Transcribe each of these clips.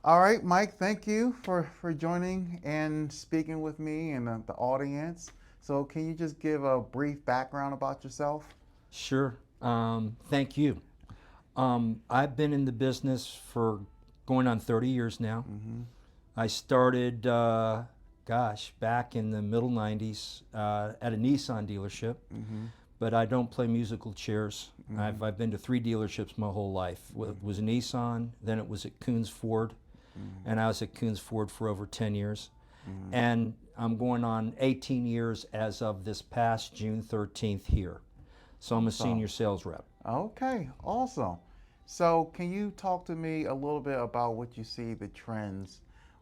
All right, Mike, thank you for joining and speaking with me and the audience. So, can you just give a brief background about yourself? Sure. Thank you. I've been in the business for going on 30 years now. Mm-hmm. I started, back in the middle 90s at a Nissan dealership, Mm-hmm. but I don't play musical chairs. Mm-hmm. I've been to three dealerships my whole life. It was Nissan, then it was at Coons Ford, and I was at Coons Ford for over 10 years. Mm-hmm. And I'm going on 18 years as of this past June 13th here. So I'm a So, senior sales rep. okay, awesome. So, can you talk to me a little bit about what you see the trends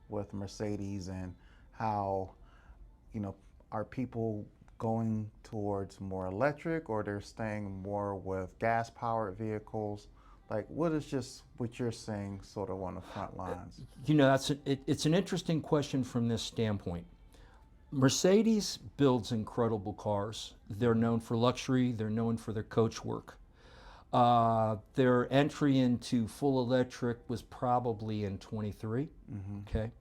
with Mercedes and how, you know, are people going towards more electric or they're staying more with gas powered vehicles? Like, what is just what you're seeing sort of on the front lines? It's an interesting question from this standpoint. Mercedes builds incredible cars. They're known for luxury. They're known for their coach work. Their entry into full electric was probably in 23. Mm-hmm. Okay,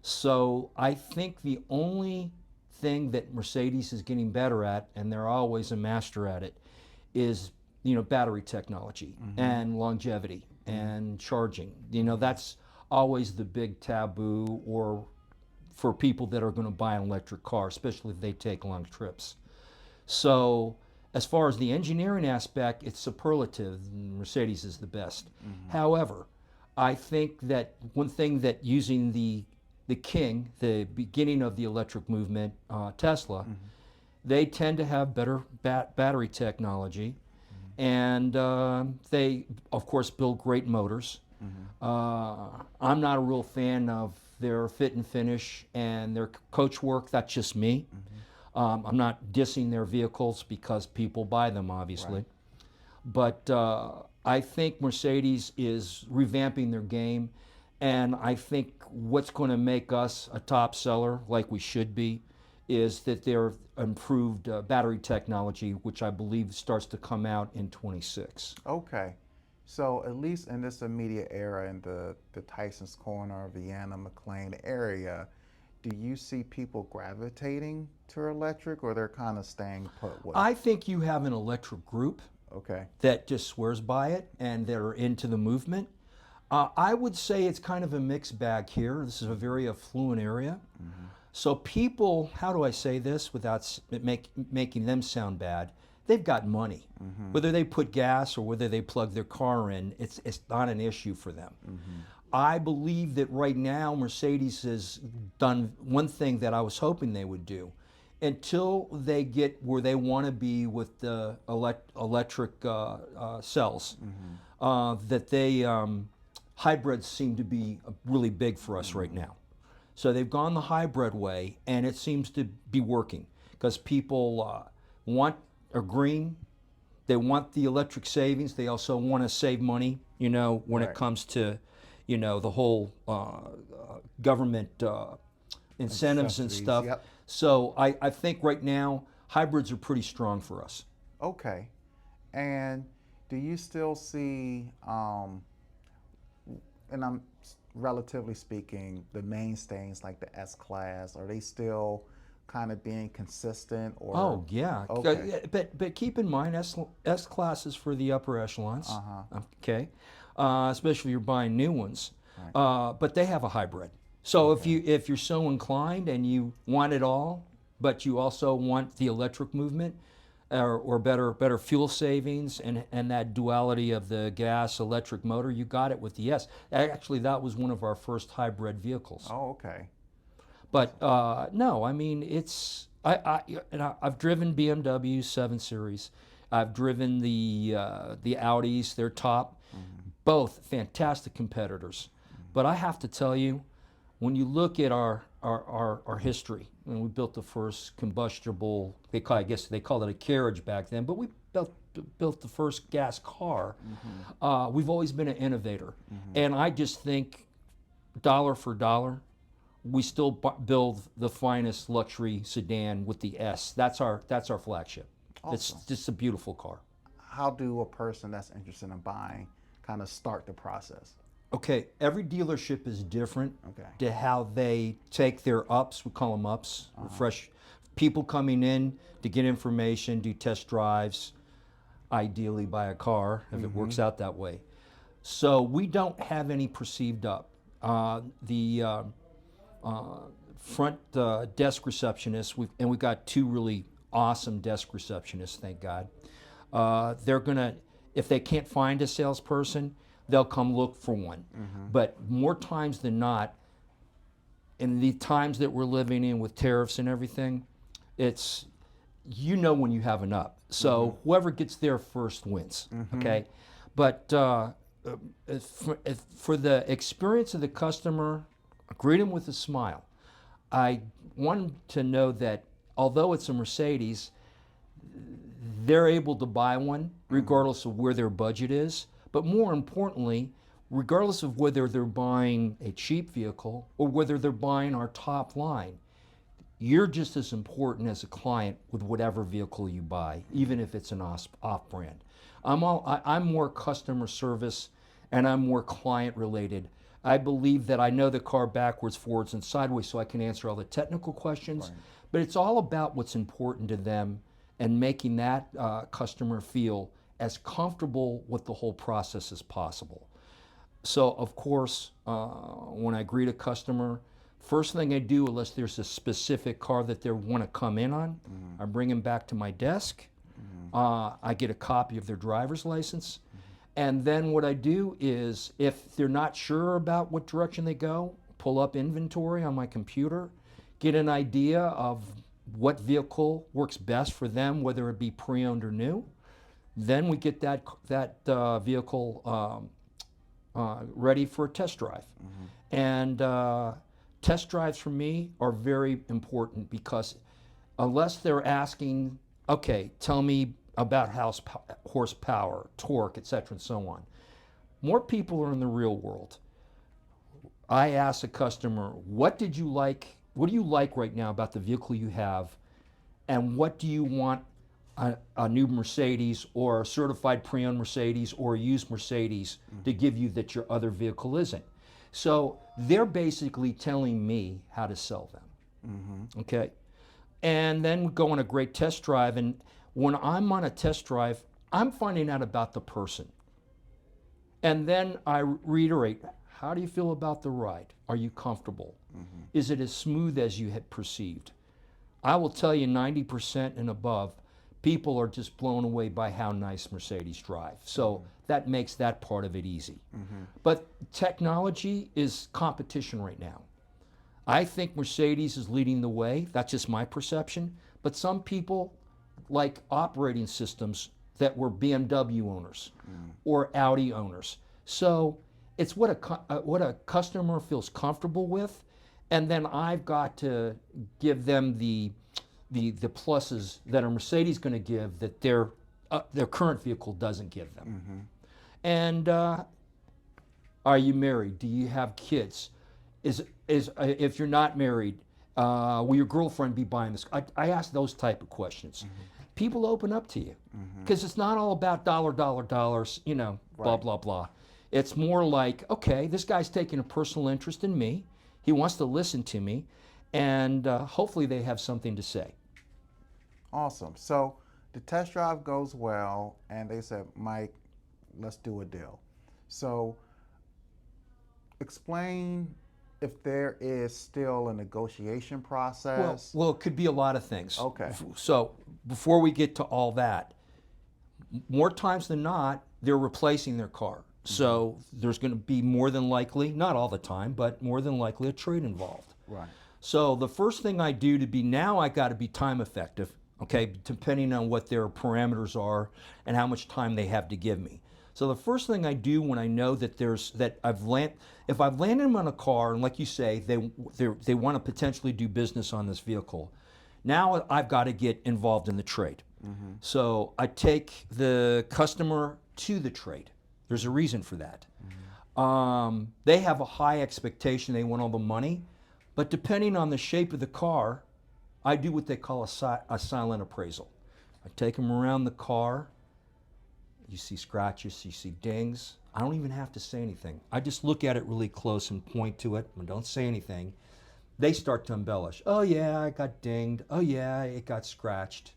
so I think the only thing that Mercedes is getting better at, and they're always a master at it, is battery technology Mm-hmm. and longevity Mm-hmm. and charging. That's always the big taboo, or for people that are going to buy an electric car, especially if they take long trips. So, as far as the engineering aspect, it's superlative. Mercedes is the best. Mm-hmm. However, I think that one thing that using the king, the beginning of the electric movement, Tesla, Mm-hmm. they tend to have better battery technology, and they, of course, build great motors. Mm-hmm. I'm not a real fan of their fit and finish and their coach work. That's just me. Mm-hmm. I'm not dissing their vehicles because people buy them, Right. obviously. But I think Mercedes is revamping their game. And I think what's going to make us a top seller, like we should be, is that their improved battery technology, which I believe starts to come out in 26. Okay. So at least in this immediate era in the Tysons Corner, Vienna, McLean area, do you see people gravitating to electric or they're kind of staying put with? I think you have an electric group Okay. that just swears by it and that are into the movement. I would say it's kind of a mixed bag here. This is a very affluent area. Mm-hmm. So people, how do I say this without making them sound bad? They've got money. Mm-hmm. Whether they put gas or whether they plug their car in, it's not an issue for them. Mm-hmm. I believe that right now Mercedes has done one thing that I was hoping they would do. Until they get where they want to be with the electric cells, Mm-hmm. that they hybrids seem to be really big for us right Mm-hmm. now. So they've gone the hybrid way, and it seems to be working because people want a green. They want the electric savings. They also want to save money. When it Right. comes to, the whole government And incentives and subsidies. stuff. Yep. So I think right now hybrids are pretty strong for us. Okay. And do you still see, and I'm relatively speaking, the mainstays like the S class, are they still kind of being consistent or? Oh yeah, Okay. but keep in mind S class is for the upper echelons. Uh huh. Okay, especially if you're buying new ones. Right. But they have a hybrid. So if Okay. you're so inclined and you want it all, but you also want the electric movement, or better fuel savings and that duality of the gas electric motor, you got it with the S. Actually, that was one of our first hybrid vehicles. Oh, okay. But no, I mean I've driven BMW 7 Series. I've driven the Audis. They're top, Mm-hmm. both fantastic competitors. But I have to tell you, when you look at our history, when we built the first combustible, I guess they called it a carriage back then, but we built the first gas car. Mm-hmm. We've always been an innovator, Mm-hmm. and I just think dollar for dollar, we still build the finest luxury sedan with the S. That's our flagship. It's Awesome. just a beautiful car. How do a person that's interested in buying kind of start the process? Okay, every dealership is different Okay. to how they take their ups. We call them ups. Fresh people coming in to get information, do test drives, ideally buy a car if it works out that way. So we don't have any perceived up. The front desk receptionists, we've got two really awesome desk receptionists, thank God. They're gonna, if they can't find a salesperson, they'll come look for one. But more times than not, in the times that we're living in with tariffs and everything, it's, you know, when you have an up. So whoever gets there first wins. Okay, but for the experience of the customer, greet them with a smile. I want them to know that although it's a Mercedes, they're able to buy one regardless of where their budget is. But more importantly, regardless of whether they're buying a cheap vehicle or whether they're buying our top line, you're just as important as a client with whatever vehicle you buy, even if it's an off-brand. I'm more customer service and I'm more client related. I believe that I know the car backwards, forwards, and sideways, so I can answer all the technical questions. Right. But it's all about what's important to them and making that customer feel as comfortable with the whole process as possible. So, of course, when I greet a customer, first thing I do, unless there's a specific car that they want to come in on, I bring them back to my desk. I get a copy of their driver's license. And then what I do is, if they're not sure about what direction they go, pull up inventory on my computer, get an idea of what vehicle works best for them, whether it be pre-owned or new. Then we get that vehicle ready for a test drive. And test drives for me are very important because unless they're asking, okay, tell me about horsepower, torque, etc., and so on. More people are in the real world. I ask a customer, what did you like? What do you like right now about the vehicle you have? And what do you want a new Mercedes or a certified pre-owned Mercedes or a used Mercedes to give you that your other vehicle isn't? So they're basically telling me how to sell them. Okay? And then we go on a great test drive. And when I'm on a test drive, I'm finding out about the person. And then I reiterate, how do you feel about the ride? Are you comfortable? Is it as smooth as you had perceived? I will tell you 90% and above, people are just blown away by how nice Mercedes drive. So that makes that part of it easy. But technology is competition right now. I think Mercedes is leading the way. That's just my perception. But some people like operating systems that were BMW owners or Audi owners. So it's what a customer feels comfortable with, and then I've got to give them the pluses that a Mercedes going to give that their current vehicle doesn't give them. And are you married? Do you have kids? If you're not married, will your girlfriend be buying this? I ask those type of questions. People open up to you because it's not all about dollars, you know, blah, Right. blah, blah. It's more like, okay, this guy's taking a personal interest in me. He wants to listen to me, and hopefully they have something to say. Awesome. So the test drive goes well, and they said, Mike, let's do a deal. So explain if there is still a negotiation process. Well, it could be a lot of things. Okay. So before we get to all that, more times than not, they're replacing their car. So there's going to be more than likely, not all the time, but more than likely a trade involved. Right. So the first thing I do to be, now I got to be time effective, okay, depending on what their parameters are and how much time they have to give me. So the first thing I do when I know that if I've landed them on a car, and like you say, they want to potentially do business on this vehicle, now I've got to get involved in the trade. So I take the customer to the trade. There's a reason for that. They have a high expectation. They want all the money. But depending on the shape of the car, I do what they call a silent appraisal. I take them around the car, you see scratches, you see dings. I don't even have to say anything. I just look at it really close and point to it and don't say anything. They start to embellish. Oh yeah, I got dinged. Oh yeah, it got scratched.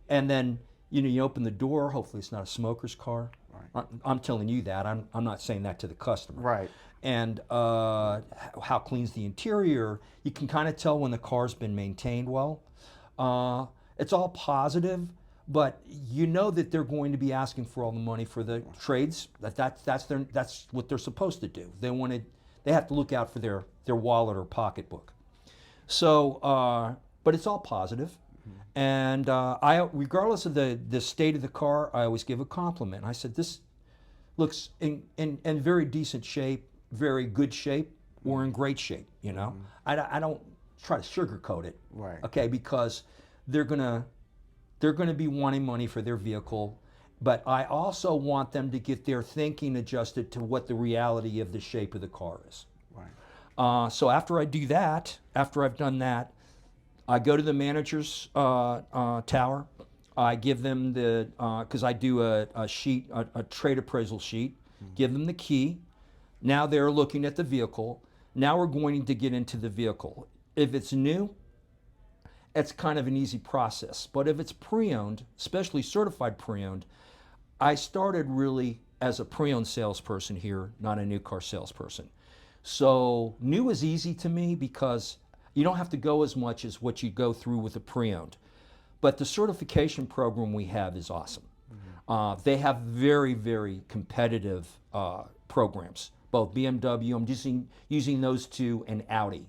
And then, you open the door. Hopefully it's not a smoker's car. Right. I'm telling you that. I'm not saying that to the customer. Right. And how clean's the interior? You can kind of tell when the car's been maintained well. It's all positive, but you know that they're going to be asking for all the money for the trades. That's what they're supposed to do. They have to look out for their wallet or pocketbook. So, but it's all positive. And regardless of the state of the car, I always give a compliment. I said, this looks in very decent shape, very good shape, or in great shape. I don't try to sugarcoat it. Right. Okay, because they're gonna be wanting money for their vehicle, but I also want them to get their thinking adjusted to what the reality of the shape of the car is. Right. So after I do that, after I've done that, I go to the manager's tower. I give them because I do a sheet, a trade appraisal sheet, give them the key. Now they're looking at the vehicle. Now we're going to get into the vehicle. If it's new, it's kind of an easy process. But if it's pre-owned, especially certified pre-owned, I started really as a pre-owned salesperson here, not a new car salesperson. So new is easy to me because you don't have to go as much as what you go through with a pre-owned. But the certification program we have is awesome. They have very, very competitive programs, both BMW, I'm using those two, and Audi.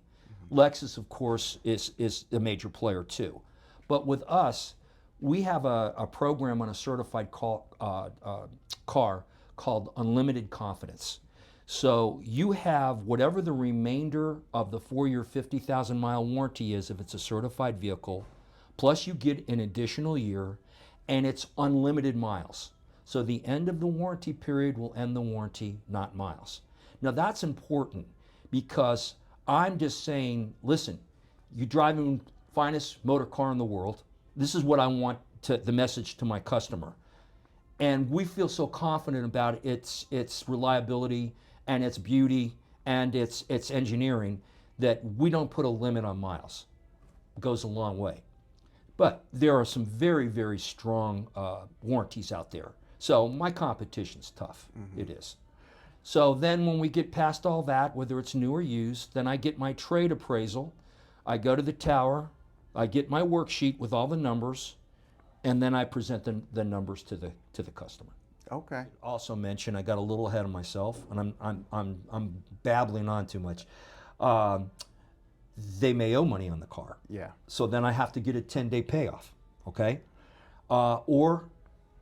Lexus, of course, is a major player too. But with us, we have a program on a certified car called Unlimited Confidence. So you have whatever the remainder of the 4-year, 50,000-mile warranty is if it's a certified vehicle, plus you get an additional year, and it's unlimited miles. So the end of the warranty period will end the warranty, not miles. Now that's important because I'm just saying, listen, you're driving finest motor car in the world. This is what I want the message to my customer. And we feel so confident about its reliability and its beauty and its engineering that we don't put a limit on miles. It goes a long way. But there are some very, very strong warranties out there. So my competition's tough. It is. So then when we get past all that, whether it's new or used, then I get my trade appraisal. I go to the tower. I get my worksheet with all the numbers, and then I present the numbers to the customer. Okay. Also mention, I got a little ahead of myself, and I'm babbling on too much. They may owe money on the car. Yeah. So then I have to get a 10-day payoff, okay? Or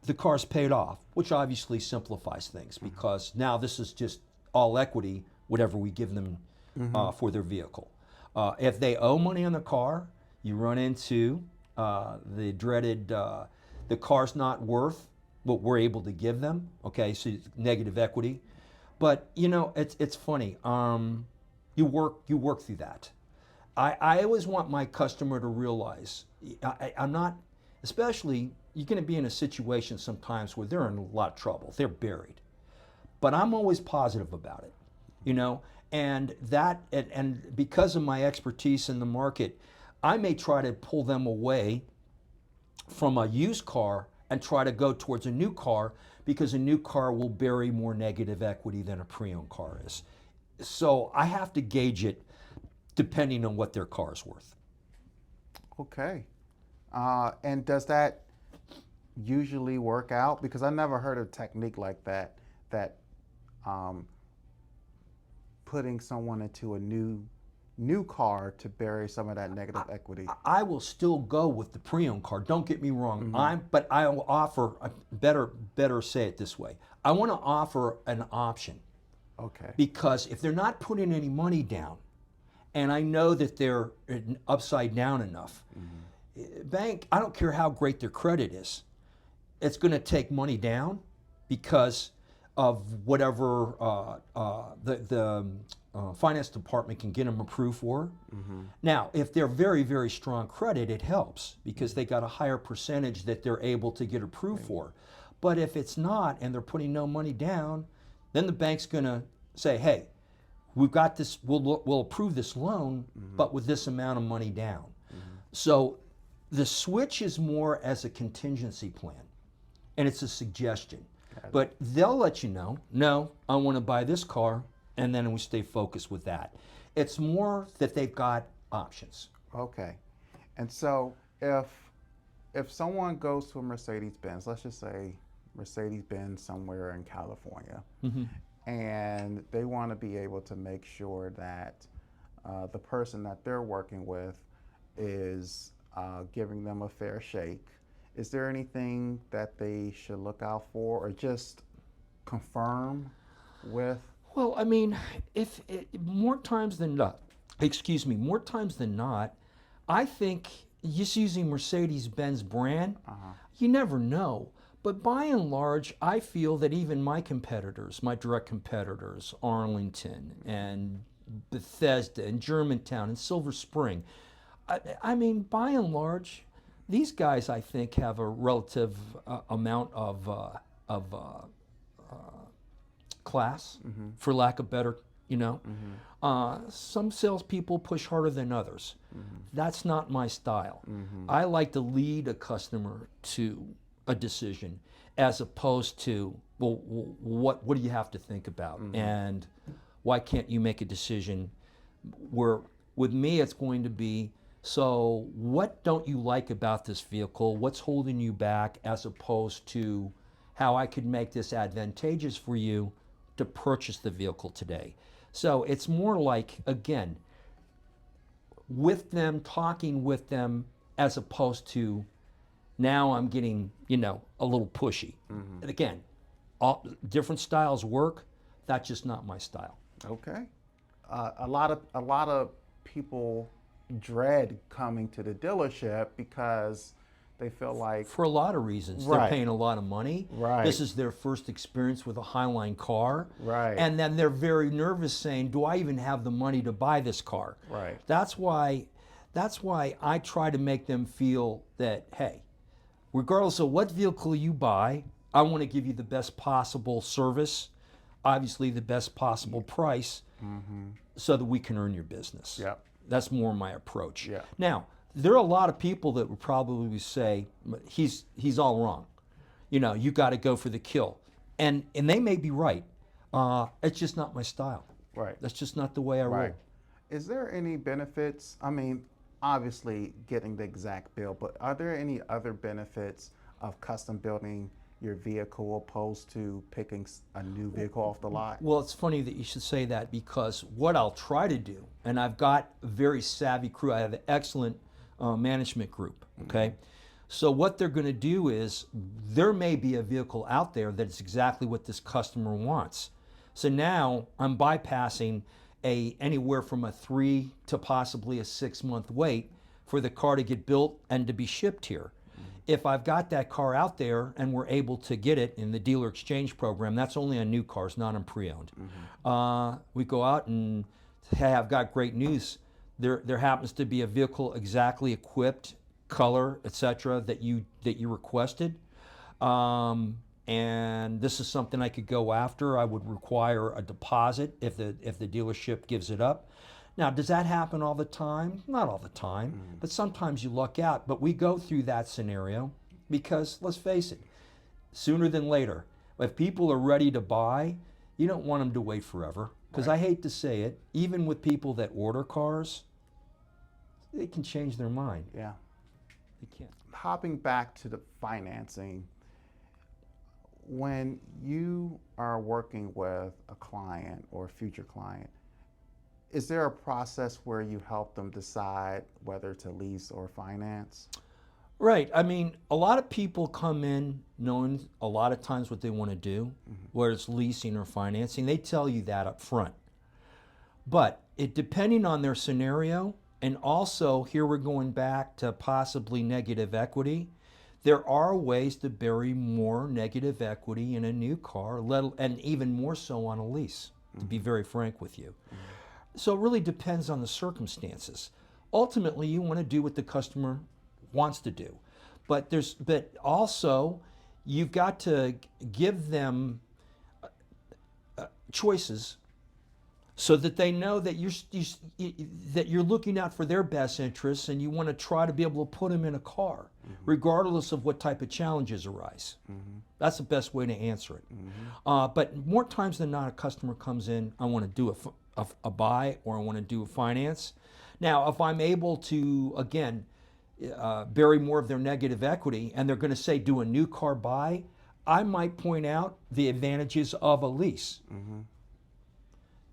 the car's paid off, which obviously simplifies things because now this is just all equity, whatever we give them for their vehicle. If they owe money on the car, you run into the dreaded, the car's not worth what we're able to give them, okay, so negative equity. But it's funny, you work through that. I always want my customer to realize, I'm not, especially, you're going to be in a situation sometimes where they're in a lot of trouble, they're buried. But I'm always positive about it, and because of my expertise in the market, I may try to pull them away from a used car and try to go towards a new car because a new car will bury more negative equity than a pre-owned car is. So I have to gauge it depending on what their car is worth. Okay. And does that usually work out? Because I never heard of a technique like that putting someone into a new car to bury some of that negative equity. I will still go with the pre-owned car. Don't get me wrong. But I will offer better say it this way. I want to offer an option. Okay. Because if they're not putting any money down, and I know that they're upside down enough, bank, I don't care how great their credit is, it's going to take money down because of whatever the finance department can get them approved for. Now, if they're very, very strong credit, it helps because they got a higher percentage that they're able to get approved for. But if it's not and they're putting no money down, then the bank's going to say, hey, we've got this, we'll approve this loan, but with this amount of money down. So the switch is more as a contingency plan, and it's a suggestion. But they'll let you know, no, I want to buy this car, and then we stay focused with that. It's more that they've got options. Okay. And so if someone goes to a Mercedes-Benz, let's just say Mercedes-Benz somewhere in California, and they want to be able to make sure that the person that they're working with is giving them a fair shake, is there anything that they should look out for or just confirm with? Well, I mean, if more times than not, more times than not, I think just using Mercedes-Benz brand, you never know. But by and large, I feel that even my competitors, my direct competitors, Arlington and Bethesda and Germantown and Silver Spring, I mean, by and large, these guys, I think, have a relative amount of class, for lack of better, some salespeople push harder than others. That's not my style. I like to lead a customer to a decision as opposed to, well, what do you have to think about? And why can't you make a decision? Where with me, it's going to be, so what don't you like about this vehicle? What's holding you back, as opposed to how I could make this advantageous for you to purchase the vehicle today. So it's more like, again, with them, talking with them, as opposed to now I'm getting, a little pushy. And again, all different styles work. That's just not my style. Okay. A lot of people dread coming to the dealership because they feel like, for a lot of reasons, Right. they're paying a lot of money. Right. This is their first experience with a Highline car. Right. And then they're very nervous, saying, do I even have the money to buy this car? Right. That's why I try to make them feel that, hey, regardless of what vehicle you buy, I want to give you the best possible service, obviously the best possible price, so that we can earn your business. Yep. That's more my approach. Yeah. Now, there are a lot of people that would probably say, he's all wrong. You got to go for the kill. And they may be right. It's just not my style. Right. That's just not the way I roll. Right. Is there any benefits? I mean, obviously getting the exact bill, but are there any other benefits of custom building your vehicle opposed to picking a new vehicle off the lot? Well, it's funny that you should say that, because what I'll try to do, and I've got a very savvy crew, I have an excellent management group, okay? So what they're going to do is, there may be a vehicle out there that's exactly what this customer wants. So now I'm bypassing anywhere from a 3 to possibly a 6 month wait for the car to get built and to be shipped here. If I've got that car out there and we're able to get it in the dealer exchange program, that's only on new cars, not on pre-owned. We go out and, hey, I've got great news. There happens to be a vehicle exactly equipped, color, etc., that you requested. And this is something I could go after. I would require a deposit if the dealership gives it up. Now, does that happen all the time? Not all the time, but sometimes you luck out. But we go through that scenario because, let's face it, sooner than later, if people are ready to buy, you don't want them to wait forever. Because I hate to say it, even with people that order cars, they can change their mind. Yeah. They can't. Hopping back to the financing, when you are working with a client or a future client, is there a process where you help them decide whether to lease or finance? Right. I mean, a lot of people come in knowing a lot of times what they want to do, whether it's leasing or financing. They tell you that up front. But depending on their scenario, and also here we're going back to possibly negative equity, there are ways to bury more negative equity in a new car, and even more so on a lease, to be very frank with you. So it really depends on the circumstances. Ultimately, you want to do what the customer wants to do. But also, you've got to give them choices so that they know that that you're looking out for their best interests, and you want to try to be able to put them in a car, regardless of what type of challenges arise. That's the best way to answer it. But more times than not, a customer comes in, I want to do a buy, or I want to do a finance. Now, if I'm able to, again, bury more of their negative equity, and they're going to say do a new car buy, I might point out the advantages of a lease.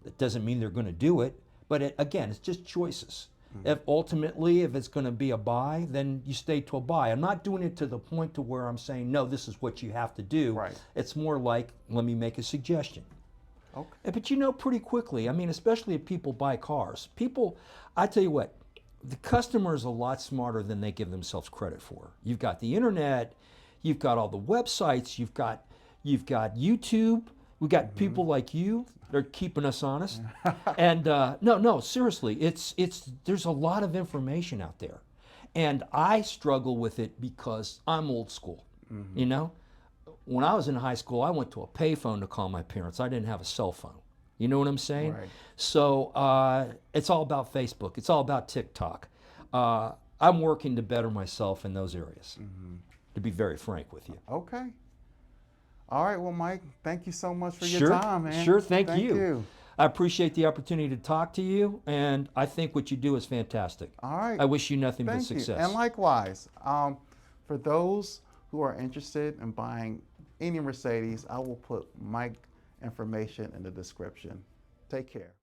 That doesn't mean they're going to do it, but again, it's just choices. If ultimately, if it's going to be a buy, then you stay to a buy. I'm not doing it to the point to where I'm saying, no, this is what you have to do. Right. It's more like, let me make a suggestion. Okay. But you know pretty quickly, I mean, especially if people buy cars, I tell you what, the customer is a lot smarter than they give themselves credit for. You've got the internet, you've got all the websites, you've got YouTube, we've got people like you. They're keeping us honest. And no, seriously, there's a lot of information out there. And I struggle with it because I'm old school, you know? When I was in high school, I went to a payphone to call my parents. I didn't have a cell phone. You know what I'm saying? Right. So it's all about Facebook. It's all about TikTok. I'm working to better myself in those areas, to be very frank with you. Okay. All right, well, Mike, thank you so much for your Sure, time, man. sure, thank you. I appreciate the opportunity to talk to you, and I think what you do is fantastic. All right. I wish you nothing but Thank success. you. And likewise, for those who are interested in buying any Mercedes, I will put Mike's information in the description. Take care.